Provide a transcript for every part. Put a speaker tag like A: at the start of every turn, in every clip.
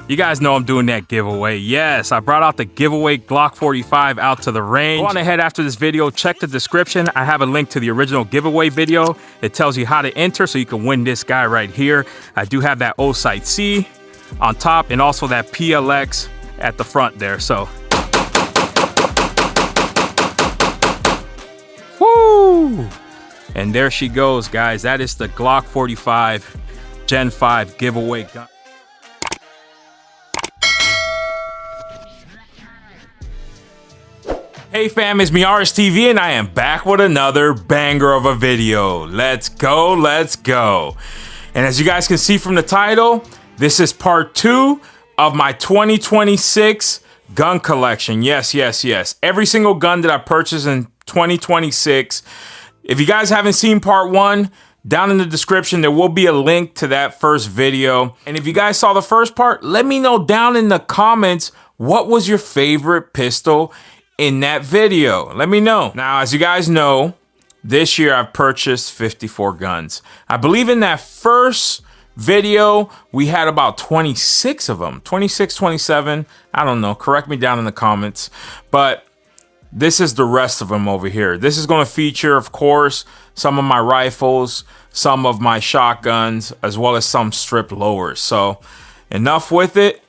A: You guys know I'm doing that giveaway. Yes, I brought out the giveaway Glock 45 out to the range. Go on ahead after this video, check the description. I have a link to the original giveaway video. It tells you how to enter so you can win this guy right here. I do have that Olight C on top and also that PLX at the front there. So, woo! And there she goes, guys. That is the Glock 45 Gen 5 giveaway gun. Hey fam, it's me RSTV and I am back with another banger of a video. Let's go, let's go. And as you guys can see from the title, this is part 2 of my 2026 gun collection. Yes. Every single gun that I purchased in 2026. If you guys haven't seen part 1, down in the description, there will be a link to that first video. And if you guys saw the first part, let me know down in the comments, what was your favorite pistol in that video? Let me know. Now, as you guys know, this year I've purchased 54 guns. I believe in that first video, we had about 26 of them, 26, 27. I don't know. Correct me down in the comments. But this is the rest of them over here. This is going to feature, of course, some of my rifles, some of my shotguns, as well as some strip lowers. So enough with it.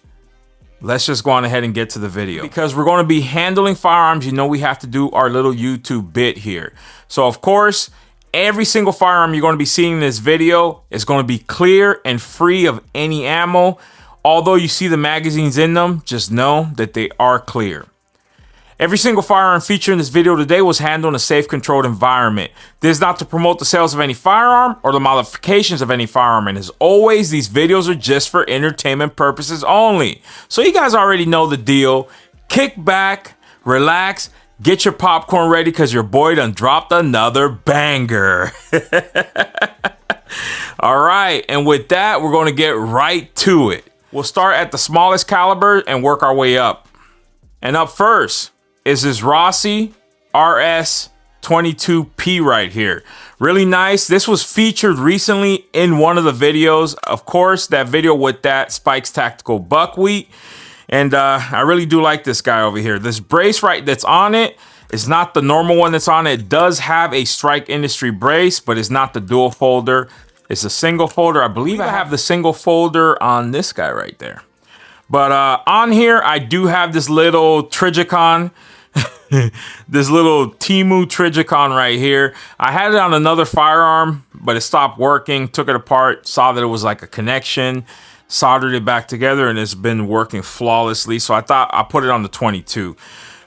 A: Let's just go on ahead and get to the video. Because we're going to be handling firearms, you know we have to do our little YouTube bit here. So of course, every single firearm you're going to be seeing in this video is going to be clear and free of any ammo. Although you see the magazines in them, just know that they are clear. Every single firearm featured in this video today was handled in a safe, controlled environment. This is not to promote the sales of any firearm or the modifications of any firearm. And as always, these videos are just for entertainment purposes only. So you guys already know the deal. Kick back, relax, get your popcorn ready because your boy done dropped another banger. All right, and with that, we're going to get right to it. We'll start at the smallest caliber and work our way up. And up first is this Rossi RS-22P right here. Really nice. This was featured recently in one of the videos. Of course, that video with that Spikes Tactical Buckwheat. And I really do like this guy over here. This brace right that's on it is not the normal one that's on it. It does have a Strike Industry brace, but it's not the dual folder. It's a single folder. I believe I have the single folder on this guy right there. But on here, I do have this little Trigicon. This little Temu Trigicon right here. I had it on another firearm, but it stopped working. Took it apart, saw that it was like a connection, soldered it back together, and it's been working flawlessly. So I thought I'll put it on the 22.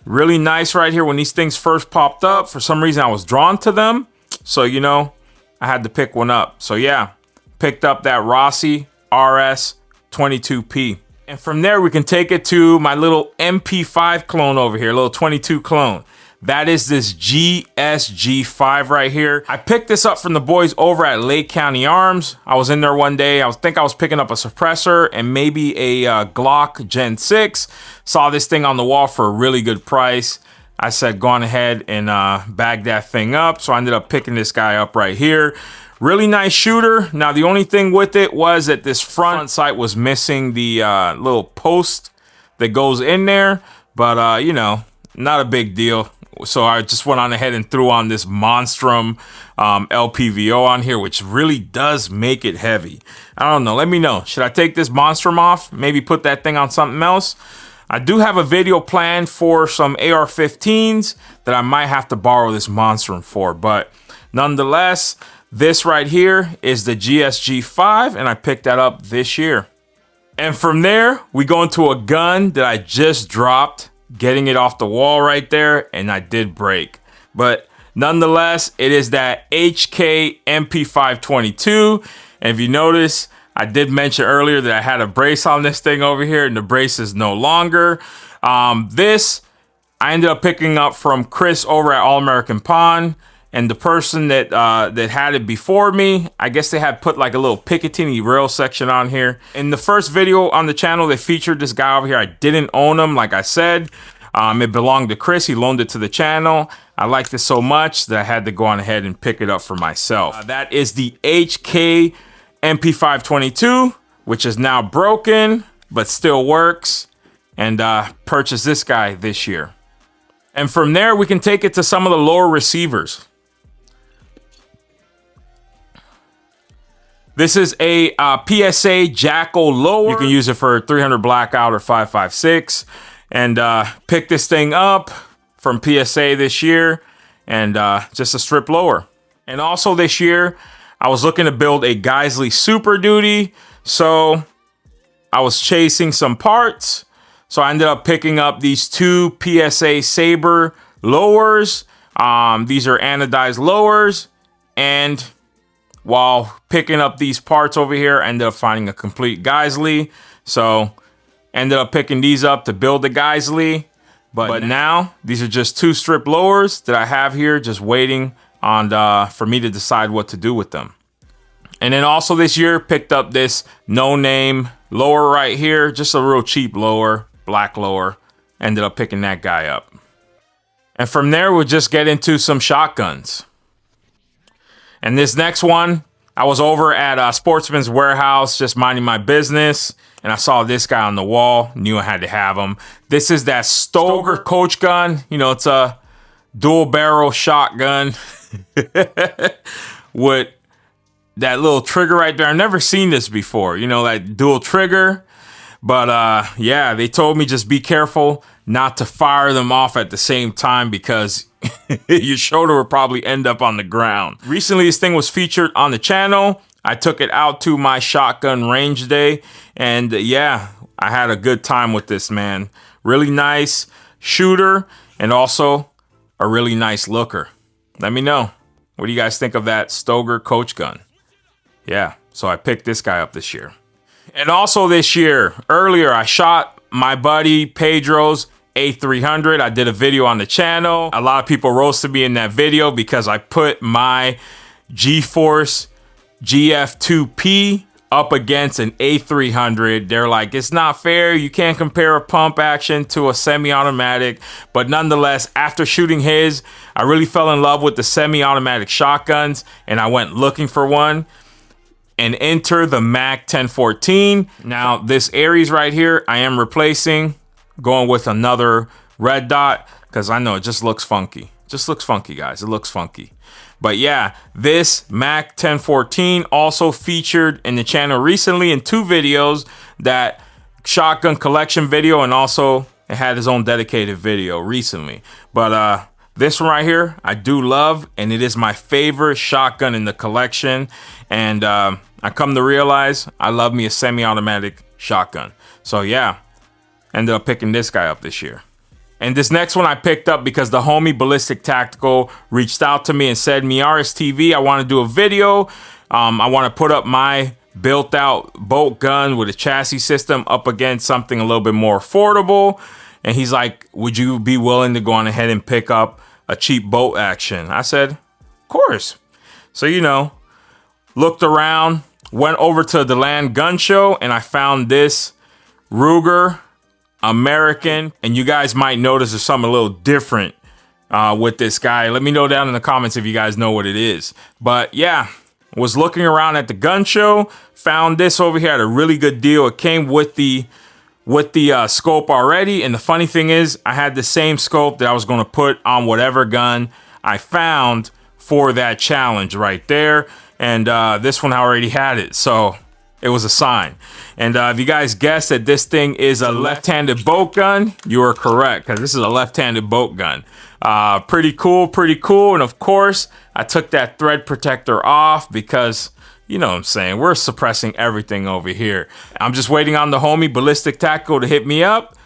A: Really nice right here. When these things first popped up, for some reason I was drawn to them. So, you know, I had to pick one up. So yeah, picked up that Rossi RS-22P. And from there, we can take it to my little MP5 clone over here, a little 22 clone. That is this GSG5 right here. I picked this up from the boys over at Lake County Arms. I was in there one day. I think I was picking up a suppressor and maybe a Glock Gen 6. Saw this thing on the wall for a really good price. I said, go on ahead and bag that thing up. So I ended up picking this guy up right here. Really nice shooter. Now, the only thing with it was that this front sight was missing the little post that goes in there. But, you know, not a big deal. So I just went on ahead and threw on this Monstrum LPVO on here, which really does make it heavy. I don't know. Let me know. Should I take this Monstrum off? Maybe put that thing on something else? I do have a video planned for some AR-15s that I might have to borrow this Monstrum for. But nonetheless, this right here is the GSG5, and I picked that up this year. And from there, we go into a gun that I just dropped, getting it off the wall right there, and I did break. But nonetheless, it is that HK MP522. And if you notice, I did mention earlier that I had a brace on this thing over here, and the brace is no longer. This, I ended up picking up from Chris over at All American Pawn. And the person that that had it before me, I guess they had put like a little Picatinny rail section on here. In the first video on the channel, they featured this guy over here. I didn't own him, like I said. It belonged to Chris. He loaned it to the channel. I liked it so much that I had to go on ahead and pick it up for myself. That is the HK MP522, which is now broken. but still works, and purchased this guy this year. And from there, we can take it to some of the lower receivers. This is a PSA Jackal lower. You can use it for 300 blackout or 5.56. And pick this thing up from PSA this year, and just a strip lower. And also this year, I was looking to build a Geisley Super Duty. So I was chasing some parts. So I ended up picking up these two PSA Saber lowers. These are anodized lowers. And while picking up these parts over here, I ended up finding a complete Geisley. So ended up picking these up to build the Geisley. But now these are just two strip lowers that I have here just waiting on for me to decide what to do with them. And then also this year picked up this no-name lower right here. Just a real cheap lower, black lower. Ended up picking that guy up. And from there we'll just get into some shotguns. And this next one, I was over at Sportsman's Warehouse just minding my business, and I saw this guy on the wall. Knew I had to have him. This is that Stoeger coach gun. You know, it's a dual barrel shotgun with that little trigger right there. I've never seen this before. You know, that dual trigger. But yeah, they told me just be careful not to fire them off at the same time because your shoulder will probably end up on the ground. Recently, this thing was featured on the channel. I took it out to my shotgun range day, and yeah, I had a good time with this, man. Really nice shooter, and also a really nice looker. Let me know. What do you guys think of that Stoeger coach gun? Yeah, so I picked this guy up this year. And also this year, earlier, I shot my buddy Pedro's A300. I did a video on the channel. A lot of people roasted me in that video because I put my G-Force GF2P up against an A300. They're like, it's not fair. You can't compare a pump action to a semi-automatic. But nonetheless, after shooting his, I really fell in love with the semi-automatic shotguns, and I went looking for one. And enter the MAC 1014. Now, this Aries right here, I am replacing, going with another red dot, because I know it just looks funky. Just looks funky, guys. It looks funky. But yeah, this MAC 1014 also featured in the channel recently in two videos, that shotgun collection video, and also it had his own dedicated video recently. But this one right here, I do love, and it is my favorite shotgun in the collection. And I come to realize I love me a semi-automatic shotgun. So yeah, ended up picking this guy up this year. And this next one I picked up because the homie Ballistic Tactical reached out to me and said, Miaris TV, I want to do a video. I want to put up my built out bolt gun with a chassis system up against something a little bit more affordable. And he's like, would you be willing to go on ahead and pick up a cheap bolt action? I said, of course. So, you know, looked around, went over to the Land Gun Show, and I found this Ruger American. And you guys might notice there's something a little different with this guy. Let me know down in the comments if you guys know what it is. But yeah, was looking around at the gun show, found this over here at a really good deal. It came with the scope already. And the funny thing is, I had the same scope that I was going to put on whatever gun I found for that challenge right there. And this one I already had it, so it was a sign. And if you guys guessed that this thing is a left-handed bolt gun, you are correct, because this is a left-handed bolt gun. Pretty cool, pretty cool. And of course, I took that thread protector off because, you know what I'm saying, we're suppressing everything over here. I'm just waiting on the homie Ballistic Tactical to hit me up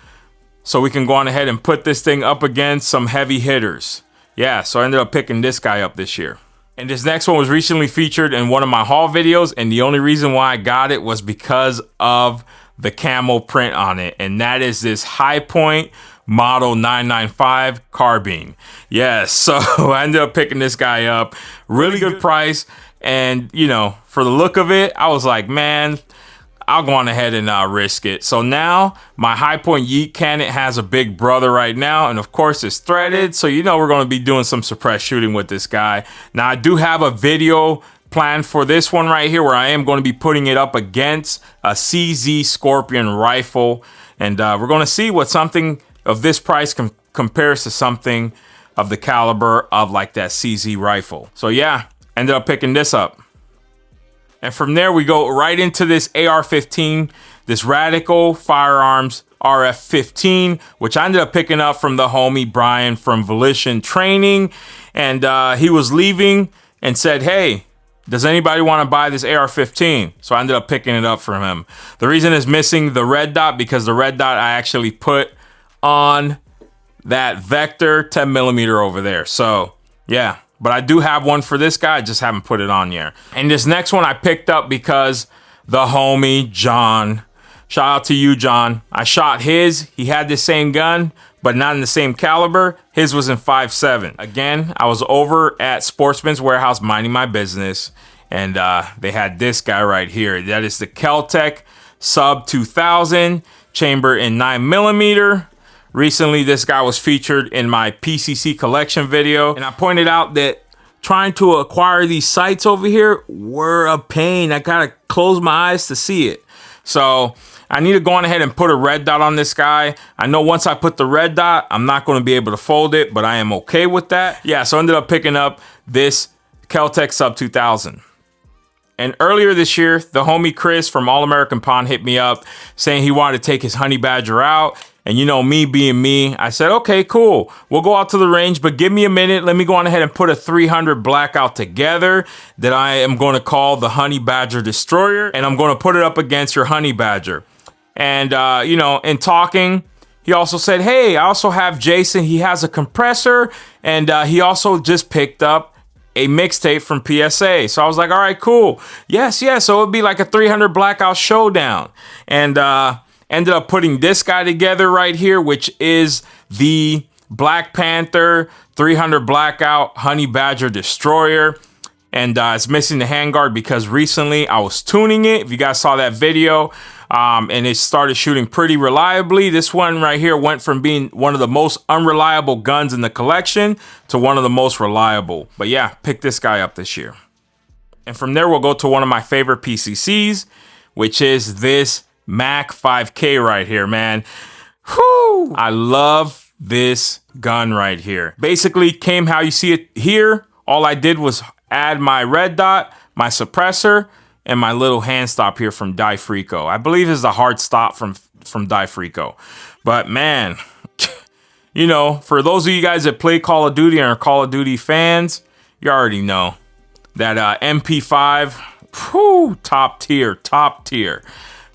A: so we can go on ahead and put this thing up against some heavy hitters. Yeah, so I ended up picking this guy up this year. And this next one was recently featured in one of my haul videos, and the only reason why I got it was because of the camo print on it, and that is this High Point Model 995 carbine. Yes, so I ended up picking this guy up. Really good price, and you know, for the look of it, I was like, man, I'll go on ahead and risk it. So now my High Point Yeet cannon has a big brother right now, and of course it's threaded, so you know we're going to be doing some suppressed shooting with this guy. Now I do have a video plan for this one right here, where I am going to be putting it up against a CZ Scorpion rifle. And we're going to see what something of this price compares to something of the caliber of like that CZ rifle. So yeah, ended up picking this up. And from there, we go right into this AR-15, this Radical Firearms RF-15, which I ended up picking up from the homie Brian from Volition Training. And he was leaving and said, hey, does anybody want to buy this AR-15? So I ended up picking it up from him. The reason is missing the red dot, because the red dot I actually put on that Vector 10mm over there. So yeah, but I do have one for this guy. I just haven't put it on yet. And this next one I picked up because the homie John, shout out to you, John. I shot his. He had the same gun, but not in the same caliber. His was in 5.7. Again, I was over at Sportsman's Warehouse minding my business, and they had this guy right here. That is the Kel-Tec Sub 2000 chamber in 9mm. Recently, this guy was featured in my PCC collection video, and I pointed out that trying to acquire these sights over here were a pain. I gotta close my eyes to see it. So I need to go on ahead and put a red dot on this guy. I know once I put the red dot, I'm not going to be able to fold it, but I am okay with that. Yeah, so I ended up picking up this Kel-Tec Sub 2000. And earlier this year, the homie Chris from All American Pond hit me up saying he wanted to take his honey badger out. And you know, me being me, I said, okay, cool. We'll go out to the range, but give me a minute. Let me go on ahead and put a 300 blackout together that I am going to call the Honey Badger Destroyer. And I'm going to put it up against your Honey Badger. And, you know, in talking, he also said, hey, I also have Jason. He has a compressor. And he also just picked up a mixtape from PSA. So I was like, all right, cool. Yes. So it would be like a 300 blackout showdown. And, ended up putting this guy together right here, which is the Black Panther 300 Blackout Honey Badger Destroyer. And it's missing the handguard because recently I was tuning it. If you guys saw that video, and it started shooting pretty reliably. This one right here went from being one of the most unreliable guns in the collection to one of the most reliable. But yeah, pick this guy up this year. And from there, we'll go to one of my favorite PCCs, which is this Mac 5K right here, man. Whew! I love this gun right here. Basically came how you see it here. All I did was add my red dot, my suppressor, and my little hand stop here from Die Frico. I believe is the hard stop from Die Frico. But man, you know, for those of you guys that play Call of Duty and are Call of Duty fans, you already know that MP5, whew, top tier.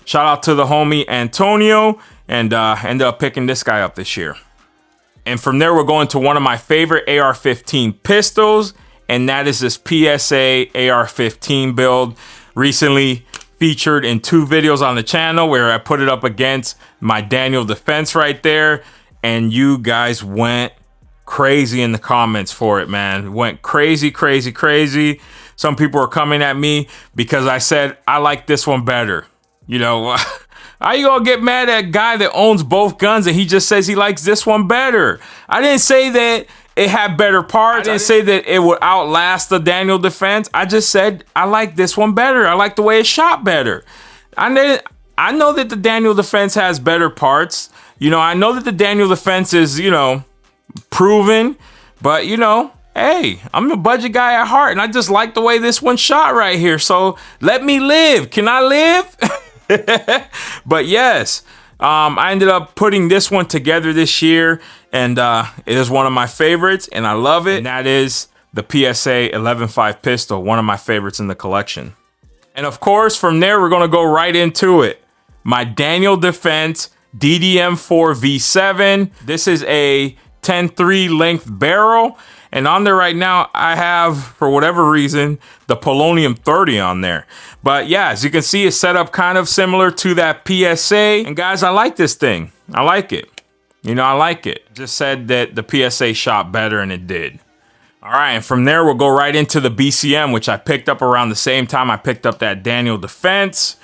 A: Shout out to the homie Antonio, and ended up picking this guy up this year. And from there, we're going to one of my favorite AR-15 pistols, and that is this PSA AR-15 build. Recently featured in 2 videos on the channel where I put it up against my Daniel Defense right there, and you guys went crazy in the comments for it, man. Went crazy. Some people were coming at me because I said I like this one better. You know, how you gonna get mad at a guy that owns both guns and he just says he likes this one better? I didn't say that it had better parts. I didn't say that it would outlast the Daniel Defense. I just said I like this one better. I like the way it shot better. I know that the Daniel Defense has better parts. You know, I know that the Daniel Defense is, you know, proven, but you know, hey, I'm a budget guy at heart, and I just like the way this one shot right here. So let me live. Can I live? But yes, I ended up putting this one together this year, and it is one of my favorites, and I love it. And that is the PSA 11.5 pistol, one of my favorites in the collection. And of course, from there, we're going to go right into it. My Daniel Defense DDM4 V7. This is a 10.3 length barrel. And on there right now, I have, for whatever reason, the Polonium 30 on there. But yeah, as you can see, it's set up kind of similar to that PSA. And guys, I like this thing. I like it. You know, I like it. Just said that the PSA shot better, and it did. All right, and from there, we'll go right into the BCM, which I picked up around the same time I picked up that Daniel Defense.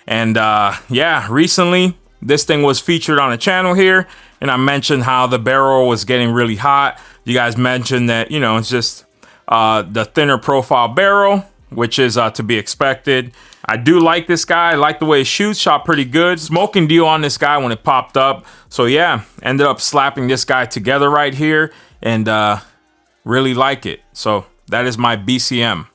A: And yeah, recently, this thing was featured on the channel here. And I mentioned how the barrel was getting really hot. You guys mentioned that, you know, it's just the thinner profile barrel. which is to be expected. I do like this guy. I like the way it shoots. Shot pretty good. Smoking deal on this guy when it popped up. So yeah, ended up slapping this guy together right here and really like it. So that is my BCM.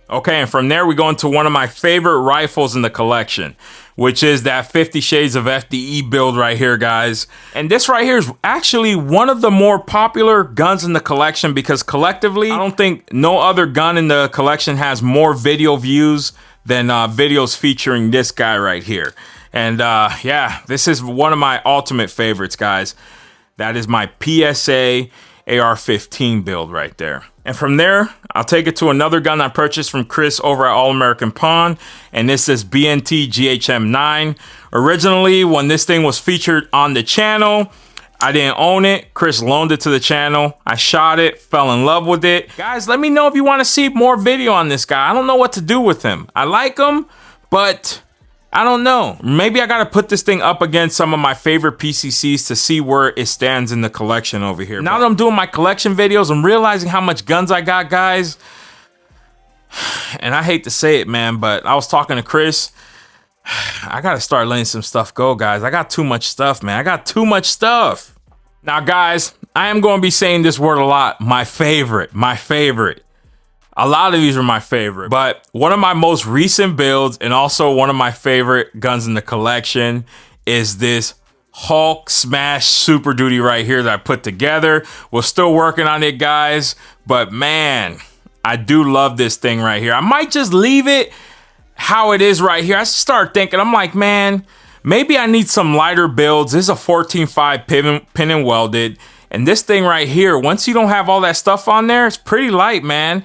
A: Okay, and from there we go into one of my favorite rifles in the collection, which is that 50 Shades of FDE build right here, guys. And this right here is actually one of the more popular guns in the collection because collectively, I don't think no other gun in the collection has more video views than videos featuring this guy right here. And yeah, this is one of my ultimate favorites, guys. That is my PSA AR-15 build right there. And from there, I'll take it to another gun I purchased from Chris over at All American Pawn, and this is BNT GHM9. Originally, when this thing was featured on the channel, I didn't own it. Chris loaned it to the channel. I shot it, fell in love with it. Guys, let me know if you want to see more video on this guy. I don't know what to do with him. I like him, but I don't know. Maybe I got to put this thing up against some of my favorite PCCs to see where it stands in the collection over here. Now that I'm doing my collection videos, I'm realizing how much guns I got, guys. And I hate to say it, man, but I was talking to Chris. I got to start letting some stuff go, guys. I got too much stuff, man. I got too much stuff. Now, guys, I am going to be saying this word a lot. My favorite, my favorite. A lot of these are my favorite, but one of my most recent builds and also one of my favorite guns in the collection is this Hulk Smash Super Duty right here that I put together. We're still working on it, guys, but man, I do love this thing right here. I might just leave it how it is right here. I start thinking, I'm like, man, maybe I need some lighter builds. This is a 14.5 pin and welded, and this thing right here, once you don't have all that stuff on there, it's pretty light, man.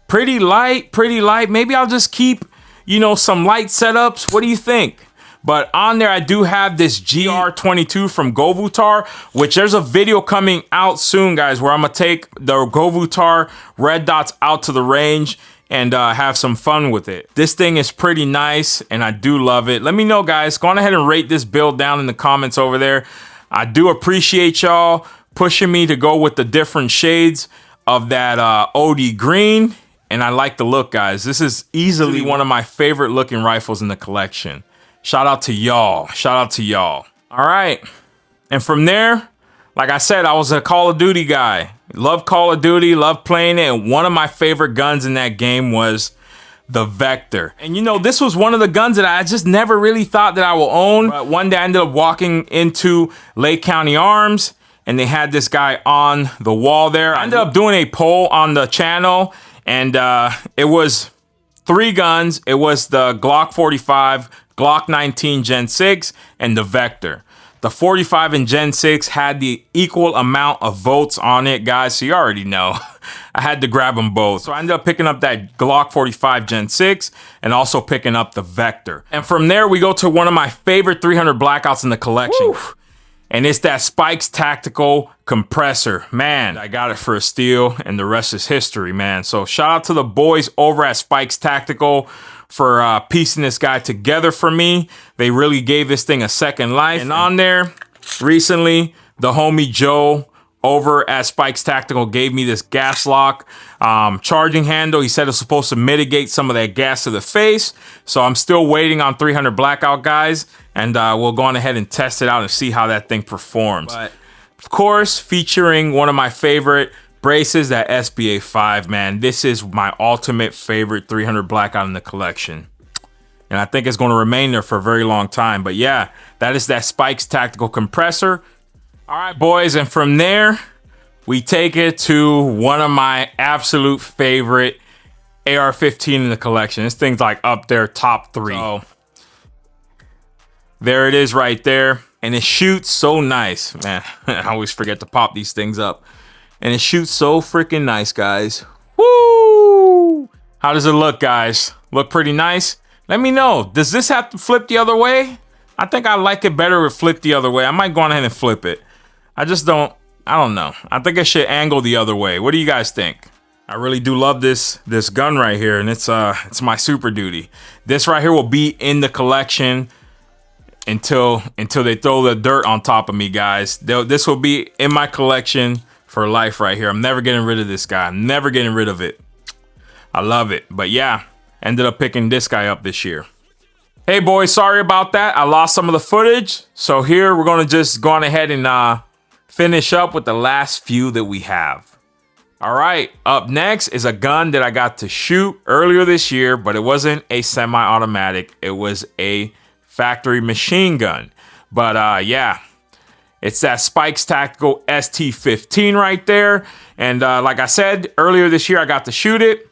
A: Pretty light, pretty light. Maybe I'll just keep, you know, some light setups. What do you think? But on there, I do have this GR22 from Govutar, which there's a video coming out soon, guys, where I'm going to take the Govutar red dots out to the range and have some fun with it. This thing is pretty nice, and I do love it. Let me know, guys. Go on ahead and rate this build down in the comments over there. I do appreciate y'all pushing me to go with the different shades of that OD green. And I like the look, guys. This is easily one of my favorite looking rifles in the collection. Shout out to y'all. Shout out to y'all. All right. And from there, like I said, I was a Call of Duty guy. Love Call of Duty, love playing it. And one of my favorite guns in that game was the Vector. And you know, this was one of the guns that I just never really thought that I will own. But one day I ended up walking into Lake County Arms and they had this guy on the wall there. I ended up doing a poll on the channel. And it was 3 guns. It was the Glock 45, Glock 19 Gen 6, and the Vector. The 45 and Gen 6 had the equal amount of votes on it, guys, so you already know. I had to grab them both. So I ended up picking up that Glock 45 Gen 6 and also picking up the Vector. And from there, we go to one of my favorite 300 blackouts in the collection. Woo! And it's that Spikes Tactical Compressor. Man, I got it for a steal, and the rest is history, man. So shout out to the boys over at Spikes Tactical for piecing this guy together for me. They really gave this thing a second life. And on there, recently, the homie Joe over at Spikes Tactical gave me this gas lock charging handle. He said it's supposed to mitigate some of that gas to the face. So I'm still waiting on 300 blackout, guys. And we'll go on ahead and test it out and see how that thing performs. But of course, featuring one of my favorite braces, that SBA 5, man. This is my ultimate favorite 300 blackout in the collection. And I think it's going to remain there for a very long time. But yeah, that is that Spikes Tactical Compressor. All right, boys. And from there, we take it to one of my absolute favorite AR-15 in the collection. This thing's like up there, top 3. So there it is right there. And it shoots so nice, man. I always forget to pop these things up. And it shoots so freaking nice, guys. Woo! How does it look, guys? Look pretty nice? Let me know. Does this have to flip the other way? I think I like it better if it flipped the other way. I might go on ahead and flip it. I don't know. I think I should angle the other way. What do you guys think? I really do love this gun right here, and it's my Super Duty. This right here will be in the collection until they throw the dirt on top of me, guys. This will be in my collection for life right here. I'm never getting rid of this guy. I'm never getting rid of it. I love it. But yeah, ended up picking this guy up this year. Hey boys, sorry about that. I lost some of the footage. So here we're gonna just go on ahead and finish up with the last few that we have. All right, up next is a gun that I got to shoot earlier this year, but it wasn't a semi-automatic. It was a factory machine gun. But yeah, it's that Spikes Tactical ST-15 right there. And like I said, earlier this year, I got to shoot it.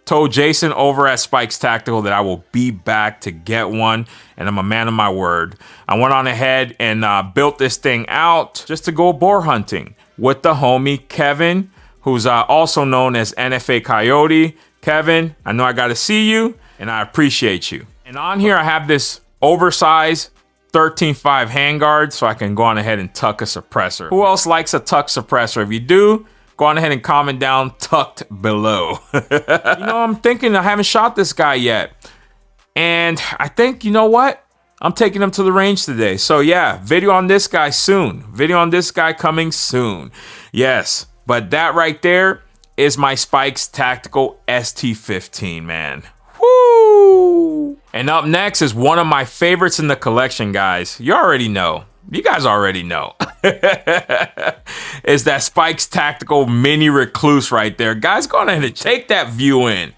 A: Told Jason over at Spikes Tactical that I will be back to get one, and I'm a man of my word. I went on ahead and built this thing out just to go boar hunting with the homie Kevin, who's also known as NFA Coyote. Kevin, I know I got to see you, and I appreciate you. And on here, I have this oversized 13.5 handguard, so I can go on ahead and tuck a suppressor. Who else likes a tuck suppressor? If you do, go on ahead and comment down tucked below. You know, I'm thinking I haven't shot this guy yet. And I think, you know what? I'm taking him to the range today. So yeah, video on this guy soon. Video on this guy coming soon. Yes, but that right there is my Spikes Tactical ST-15, man. Woo! And up next is one of my favorites in the collection, guys. You already know. You guys already know. Is that Spikes Tactical Mini Recluse right there. Guys, go on ahead and take that view in.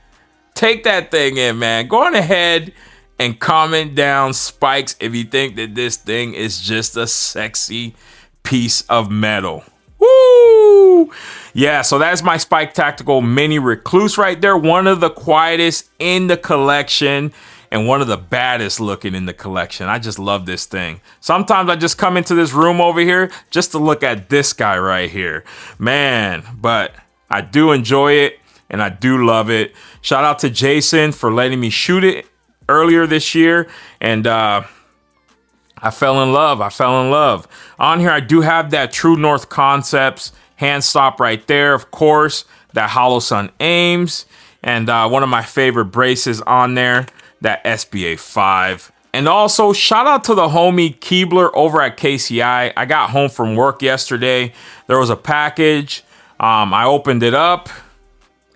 A: Take that thing in, man. Go on ahead and comment down Spikes if you think that this thing is just a sexy piece of metal. Woo! Yeah, so that's my Spike Tactical Mini Recluse right there. One of the quietest in the collection and one of the baddest looking in the collection. I just love this thing. Sometimes I just come into this room over here just to look at this guy right here. Man, but I do enjoy it and I do love it. Shout out to Jason for letting me shoot it earlier this year. And I fell in love. I fell in love. On here, I do have that True North Concepts hand stop right there. Of course, that Hollow Sun Aims. And one of my favorite braces on there, that SBA 5. And also, shout out to the homie Keebler over at KCI. I got home from work yesterday. There was a package. I opened it up,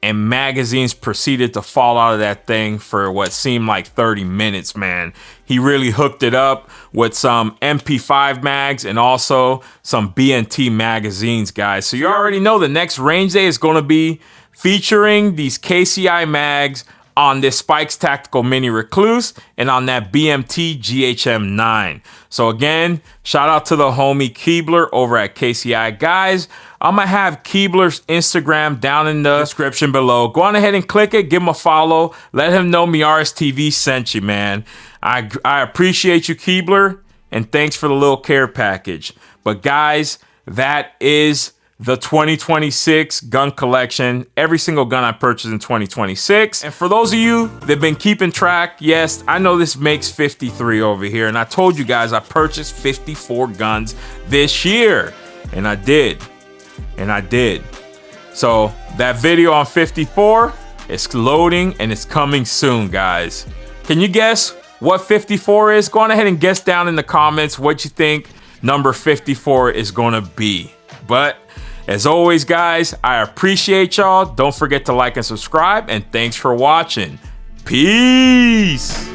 A: and magazines proceeded to fall out of that thing for what seemed like 30 minutes, man. He really hooked it up with some MP5 mags and also some BNT magazines, guys. So you already know the next range day is going to be featuring these KCI mags on this Spikes Tactical Mini Recluse and on that BMT GHM9. So again, shout out to the homie Keebler over at KCI. Guys, I'm gonna have Keebler's Instagram down in the description below. Go on ahead and click it, give him a follow. Let him know Miaris TV sent you, man. I appreciate you, Keebler, and thanks for the little care package. But guys, that is the 2026 gun collection. Every single gun I purchased in 2026. And for those of you that have been keeping track, yes, I know this makes 53 over here. And I told you guys I purchased 54 guns this year. And I did. And I did. So that video on 54 is loading and it's coming soon, guys. Can you guess what 54 is? Go on ahead and guess down in the comments what you think number 54 is gonna be. But as always, guys, I appreciate y'all. Don't forget to like and subscribe, and thanks for watching. Peace.